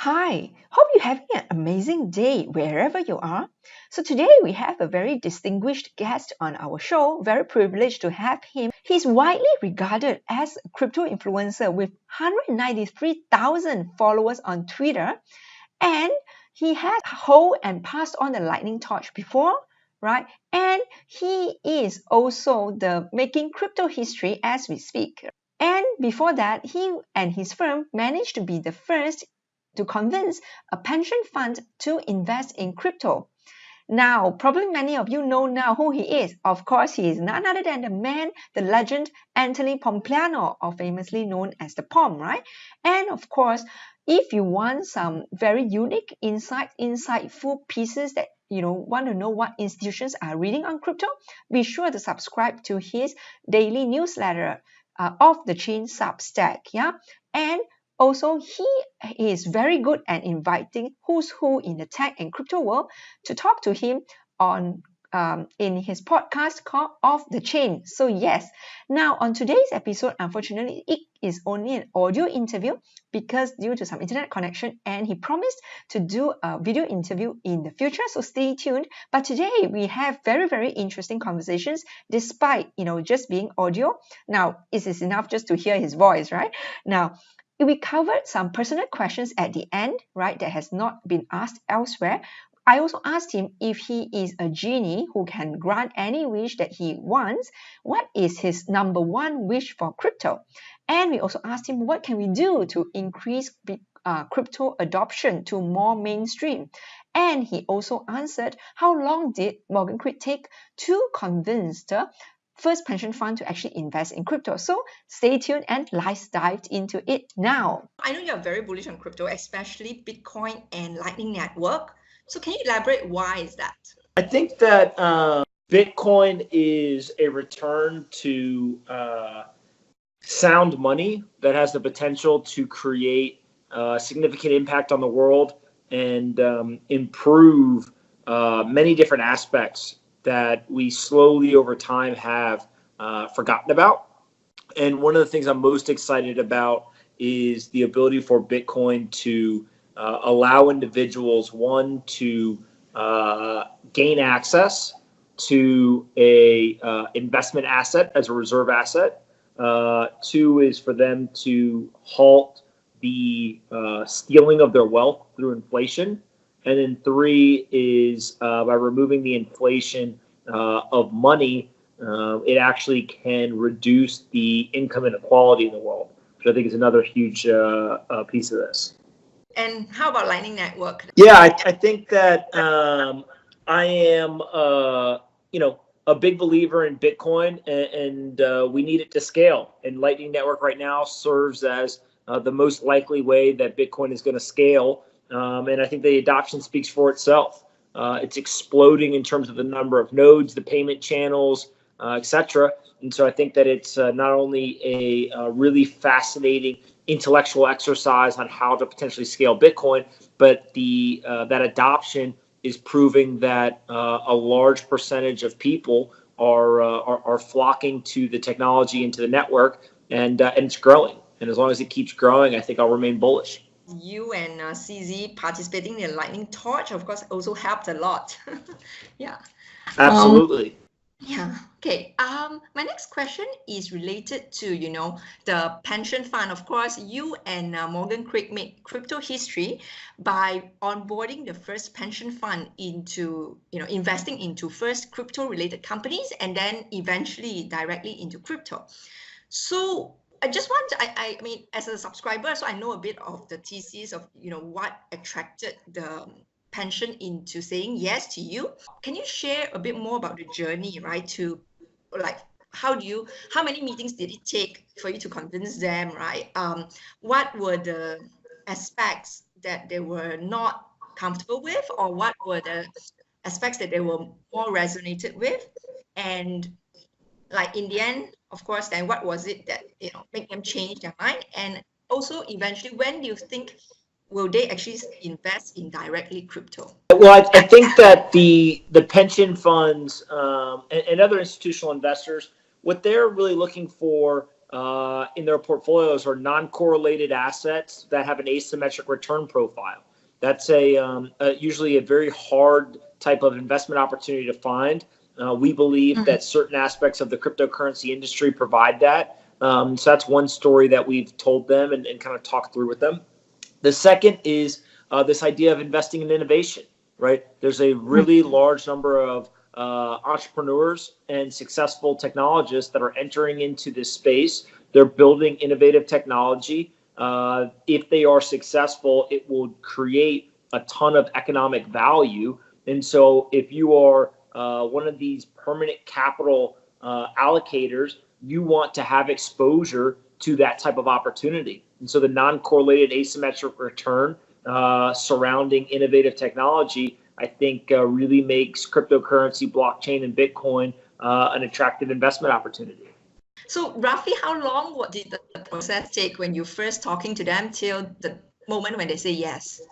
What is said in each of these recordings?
Hi, hope you're having an amazing day wherever you are. So today we have a very distinguished guest on our show, very privileged to have him. He's widely regarded as a crypto influencer with 193,000 followers on Twitter, and he has hold and passed on the lightning torch before, right? And he is also the making crypto history as we speak. And before that, he and his firm managed to be the first to convince a pension fund to invest in crypto. Now, probably many of you know now who he is. Of course, he is none other than the man, the legend, Anthony Pompliano, or famously known as the Pomp, right? And of course, if you want some very unique, insightful pieces that want to know what institutions are reading on crypto, be sure to subscribe to his daily newsletter of the chain Substack. Yeah, and also, he is very good at inviting who's who in the tech and crypto world to talk to him on in his podcast called Off the Chain. So yes, now on today's episode, unfortunately, it is only an audio interview because due to some internet connection, and he promised to do a video interview in the future. So stay tuned. But today we have very, very interesting conversations despite just being audio. Now, it is enough just to hear his voice, right? Now, we covered some personal questions at the end, right, that has not been asked elsewhere. I also asked him if he is a genie who can grant any wish that he wants. What is his number one wish for crypto? And we also asked him what can we do to increase crypto adoption to more mainstream. And he also answered how long did Morgan Creek take to convince the first pension fund to actually invest in crypto. So stay tuned and let's dive into it now. I know you're very bullish on crypto, especially Bitcoin and Lightning Network. So can you elaborate why is that? I think that Bitcoin is a return to sound money that has the potential to create significant impact on the world and improve many different aspects that we slowly over time have forgotten about. And one of the things I'm most excited about is the ability for Bitcoin to allow individuals, one, to gain access to a investment asset as a reserve asset. Two is for them to halt the stealing of their wealth through inflation. And then three is by removing the inflation of money, it actually can reduce the income inequality in the world, which I think is another huge piece of this. And how about Lightning Network? Yeah, I think that I am, a big believer in Bitcoin, and we need it to scale. And Lightning Network right now serves as the most likely way that Bitcoin is going to scale. And I think the adoption speaks for itself. It's exploding in terms of the number of nodes, the payment channels, etc. And so I think that it's not only a really fascinating intellectual exercise on how to potentially scale Bitcoin, but that adoption is proving that a large percentage of people are flocking to the technology and to the network, and it's growing. And as long as it keeps growing, I think I'll remain bullish. You and CZ participating in the Lightning Torch, of course, also helped a lot. Yeah. Absolutely. Yeah. Okay. My next question is related to, the pension fund. Of course, you and Morgan Creek made crypto history by onboarding the first pension fund into, investing into first crypto-related companies and then eventually directly into crypto. So I just want to, I mean, as a subscriber, so I know a bit of the thesis of, what attracted the pension into saying yes to you. Can you share a bit more about the journey, right? To like, how many meetings did it take for you to convince them, right? What were the aspects that they were not comfortable with, or what were the aspects that they were more resonated with? And like in the end, of course, then what was it that make them change their mind? And also eventually, when do you think will they actually invest in directly crypto? Well, I think that the pension funds and other institutional investors, what they're really looking for in their portfolios are non-correlated assets that have an asymmetric return profile. That's usually a very hard type of investment opportunity to find. We believe that certain aspects of the cryptocurrency industry provide that. So that's one story that we've told them and kind of talked through with them. The second is this idea of investing in innovation, right? There's a really large number of entrepreneurs and successful technologists that are entering into this space. They're building innovative technology. If they are successful, it will create a ton of economic value. And so if you are one of these permanent capital allocators, you want to have exposure to that type of opportunity. And so the non-correlated asymmetric return surrounding innovative technology, I think, really makes cryptocurrency, blockchain, and Bitcoin an attractive investment opportunity. So roughly how long did the process take when you first talking to them till the moment when they say yes?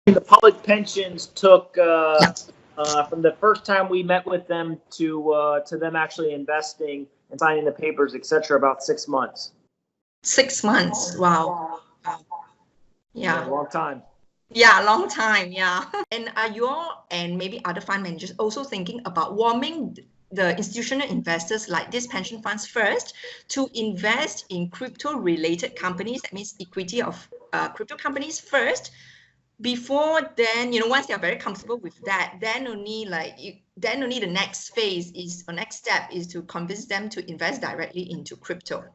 The public pensions took from the first time we met with them to them actually investing and signing the papers, etc., about 6 months. 6 months. Wow. Yeah. A long time. Yeah, long time. Yeah. And are you all and maybe other fund managers also thinking about warming the institutional investors like these pension funds first to invest in crypto-related companies? That means equity of crypto companies first. Before then, once they are very comfortable with that, then only the next phase is, or next step is to convince them to invest directly into crypto.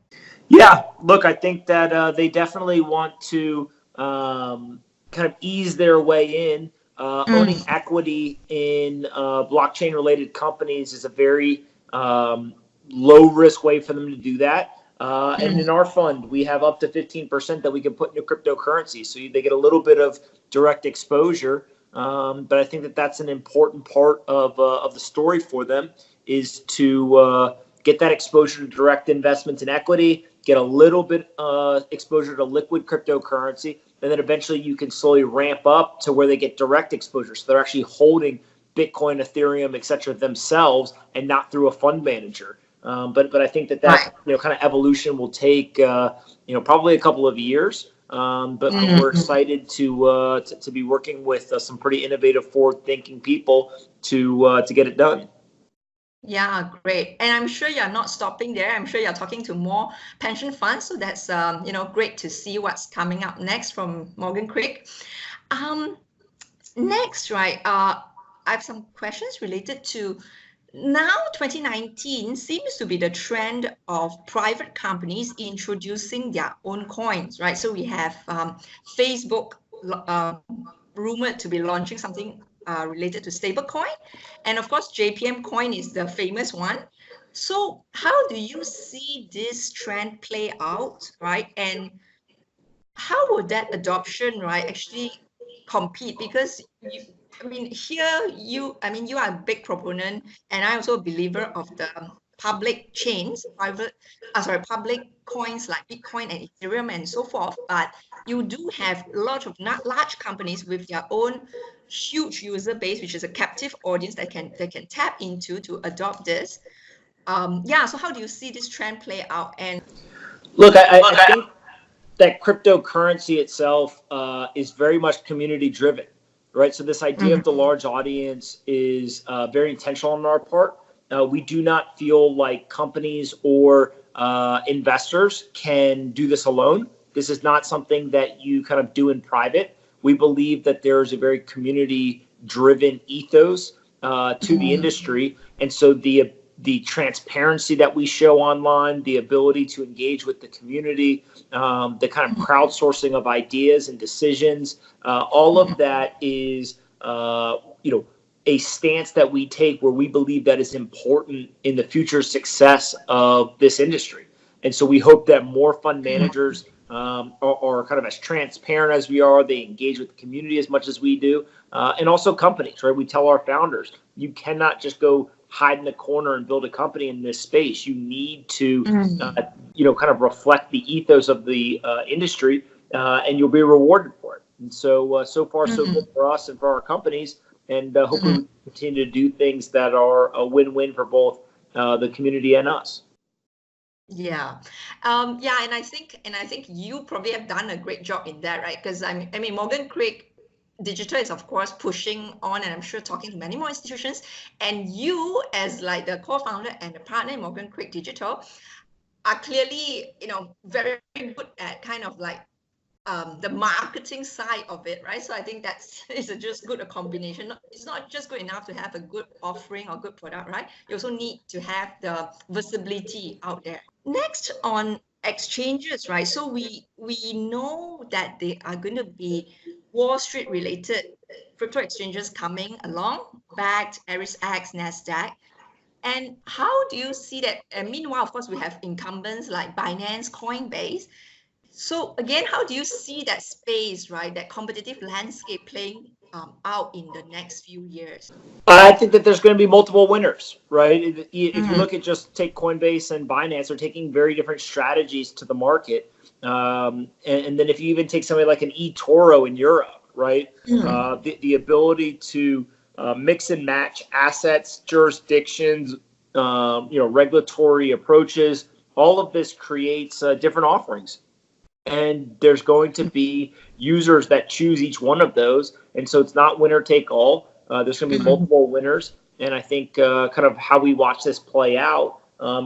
Yeah, look, I think that they definitely want to kind of ease their way in. Owning equity in blockchain-related companies is a very low-risk way for them to do that. And in our fund, we have up to 15% that we can put into cryptocurrency. So they get a little bit of direct exposure. But I think that that's an important part of the story for them, is to get that exposure to direct investments in equity, get a little bit exposure to liquid cryptocurrency, and then eventually you can slowly ramp up to where they get direct exposure. So they're actually holding Bitcoin, Ethereum, et cetera, themselves and not through a fund manager. But I think that kind of evolution will take probably a couple of years. But we're excited to be working with some pretty innovative, forward-thinking people to get it done. Yeah, great. And I'm sure you're not stopping there. I'm sure you're talking to more pension funds. So that's great to see what's coming up next from Morgan Creek. Next, right? I have some questions related to now 2019 seems to be the trend of private companies introducing their own coins, right? So we have Facebook rumored to be launching something related to stablecoin. And of course, JPM coin is the famous one. So how do you see this trend play out, right? And how would that adoption, right, actually compete? Because you are a big proponent, and I also a believer of the public chains, public coins like Bitcoin and Ethereum and so forth. But you do have a lot of large companies with their own huge user base, which is a captive audience that can tap into to adopt this. So how do you see this trend play out? And look, I think that cryptocurrency itself is very much community driven, right? So this idea of the large audience is very intentional on our part. We do not feel like companies or investors can do this alone. This is not something that you kind of do in private. We believe that there is a very community driven ethos to the industry. And so the transparency that we show online, the ability to engage with the community, the kind of crowdsourcing of ideas and decisions, all of that is, a stance that we take where we believe that is important in the future success of this industry. And so we hope that more fund managers are kind of as transparent as we are. They engage with the community as much as we do, and also companies, right? We tell our founders, you cannot just go hide in the corner and build a company in this space. You need to, kind of reflect the ethos of the industry, and you'll be rewarded for it. And so, so far, so good for us and for our companies. And hopefully we continue to do things that are a win-win for both the community and us. Yeah, and I think you probably have done a great job in that, right? Because I mean, Morgan Craig Digital is of course pushing on, and I'm sure talking to many more institutions. And you, as like the co-founder and the partner in Morgan Craig Digital, are clearly, very good at kind of like the marketing side of it, right? So I think that's it's just good a combination. It's not just good enough to have a good offering or good product, right? You also need to have the visibility out there. Next on exchanges, right? So we know that there are going to be Wall Street related crypto exchanges coming along, backed Aries X, Nasdaq. And how do you see that? And meanwhile, of course, we have incumbents like Binance, Coinbase. So again, how do you see that space, right? That competitive landscape playing out in the next few years? I think that there's going to be multiple winners, right? If you Mhm. look at just take Coinbase and Binance, they're taking very different strategies to the market. And then if you even take somebody like an eToro in Europe, right? Mhm. The ability to mix and match assets, jurisdictions, regulatory approaches, all of this creates different offerings. And there's going to be users that choose each one of those, and so it's not winner take all. There's going to be Mhm. multiple winners, and I think kind of how we watch this play out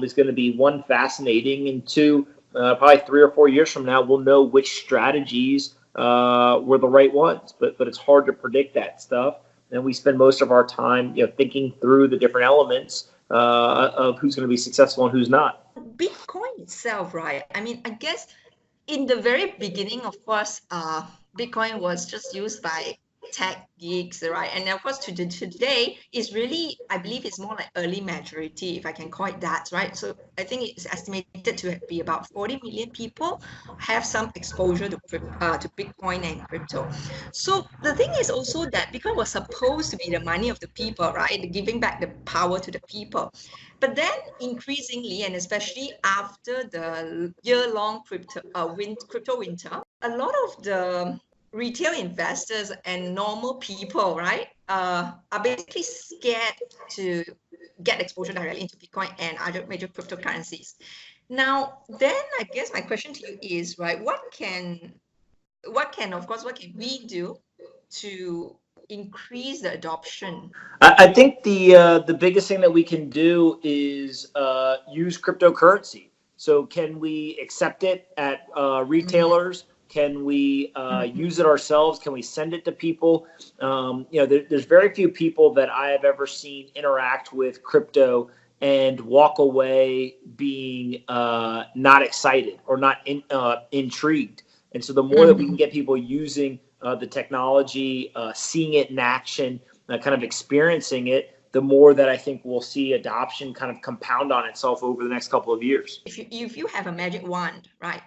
is going to be one fascinating, and two, probably 3 or 4 years from now, we'll know which strategies were the right ones. But it's hard to predict that stuff, and we spend most of our time thinking through the different elements of who's going to be successful and who's not. Bitcoin itself, right? I mean, I guess in the very beginning, of course, Bitcoin was just used by tech geeks, right? And of course, today is really, I believe, it's more like early majority, if I can call it that, right? So I think it's estimated to be about 40 million people have some exposure to Bitcoin and crypto. So the thing is also that Bitcoin was supposed to be the money of the people, right? Giving back the power to the people. But then increasingly, and especially after the year-long crypto winter, a lot of the retail investors and normal people, right, are basically scared to get exposure directly into Bitcoin and other major cryptocurrencies. Now, then I guess my question to you is, right, what can we do to increase the adoption? I think the biggest thing that we can do is use cryptocurrency. So can we accept it at Mm, retailers? Can we mhm, use it ourselves? Can we send it to people? There's very few people that I have ever seen interact with crypto and walk away being not excited or not intrigued. And so the more that we can mhm. get people using the technology, seeing it in action, kind of experiencing it, the more that I think we'll see adoption kind of compound on itself over the next couple of years. If you have a magic wand, right?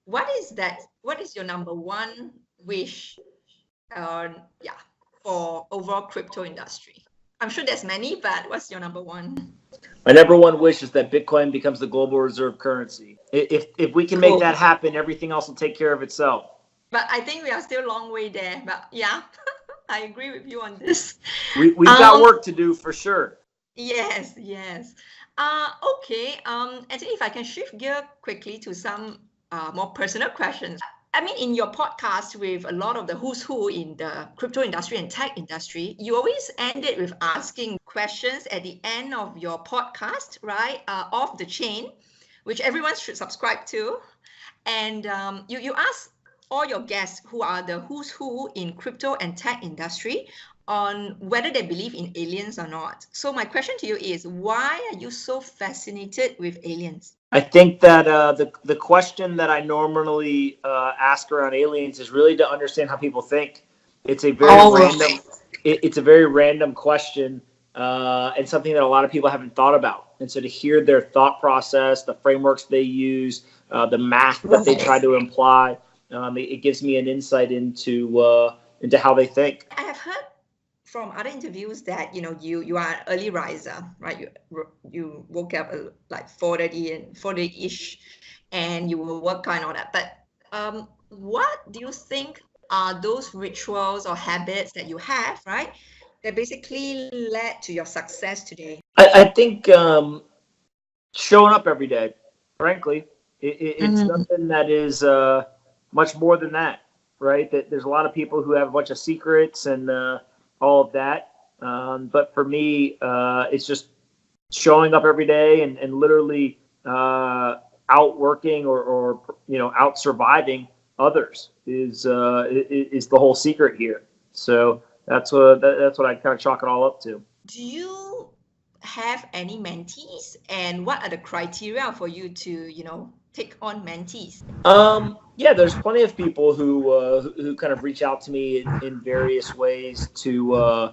What is that? What is your number one wish? Yeah, for overall crypto industry. I'm sure there's many, but what's your number one? My number one wish is that Bitcoin becomes the global reserve currency. If we can make Cool. that happen, everything else will take care of itself. But I think we are still a long way there. But yeah, I agree with you on this. We've got Um, work to do for sure. yes, yes. Okay. Actually, if I can shift gear quickly to some more personal questions. I mean, in your podcast with a lot of the who's who in the crypto industry and tech industry, you always end it with asking questions at the end of your podcast, right? Off the chain, which everyone should subscribe to. And you ask all your guests who are the who's who in crypto and tech industry on whether they believe in aliens or not. So my question to you is, why are you so fascinated with aliens? I think that the question that I normally ask around aliens is really to understand how people think. It's a very All random right. it's a very random question and something that a lot of people haven't thought about. And so to hear their thought process, the frameworks they use, the math that they try Right. to imply, it gives me an insight into how they think. I have heard from other interviews that you are an early riser, right? You woke up like 4:30 and 4:30-ish, and you will work out and all that. But what do you think are those rituals or habits that you have, right? That basically led to your success today. I think showing up every day. frankly. It's nothing that is much more than that, right? That there's a lot of people who have a bunch of secrets and all of that. But for me, it's just showing up every day and literally outworking or out surviving others is the whole secret here. So that's what I kind of chalk it all up to. Do you have any mentees, and what are the criteria for you to, take on mentees? Yeah, there's plenty of people who kind of reach out to me in various ways to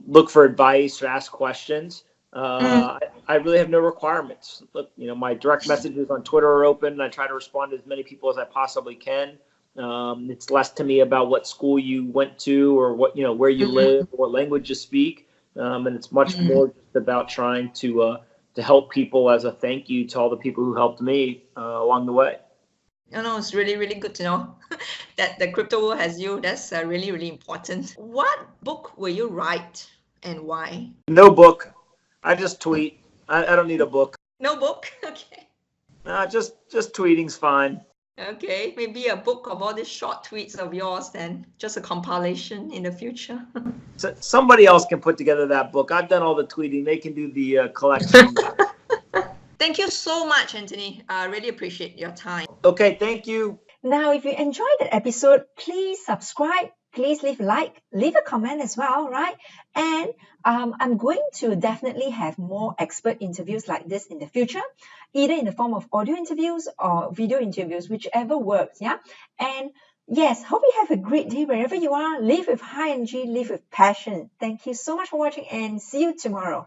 look for advice or ask questions. I really have no requirements. Look, my direct messages on Twitter are open, and I try to respond to as many people as I possibly can. It's less to me about what school you went to or what where you live or what language you speak, and it's much more just about trying to help people as a thank you to all the people who helped me along the way. No, it's really, really good to know that the crypto world has you. That's really, really important. What book will you write and why? No book. I just tweet. I don't need a book. No book? Okay. Just tweeting's fine. Okay, maybe a book of all these short tweets of yours then, just a compilation in the future. So somebody else can put together that book. I've done all the tweeting. They can do the collection. Thank you so much, Anthony. I really appreciate your time. Okay, thank you. Now, if you enjoyed that episode, please subscribe. Please leave a like, leave a comment as well, right? And I'm going to definitely have more expert interviews like this in the future, either in the form of audio interviews or video interviews, whichever works, yeah? And yes, hope you have a great day wherever you are. Live with high energy, live with passion. Thank you so much for watching and see you tomorrow.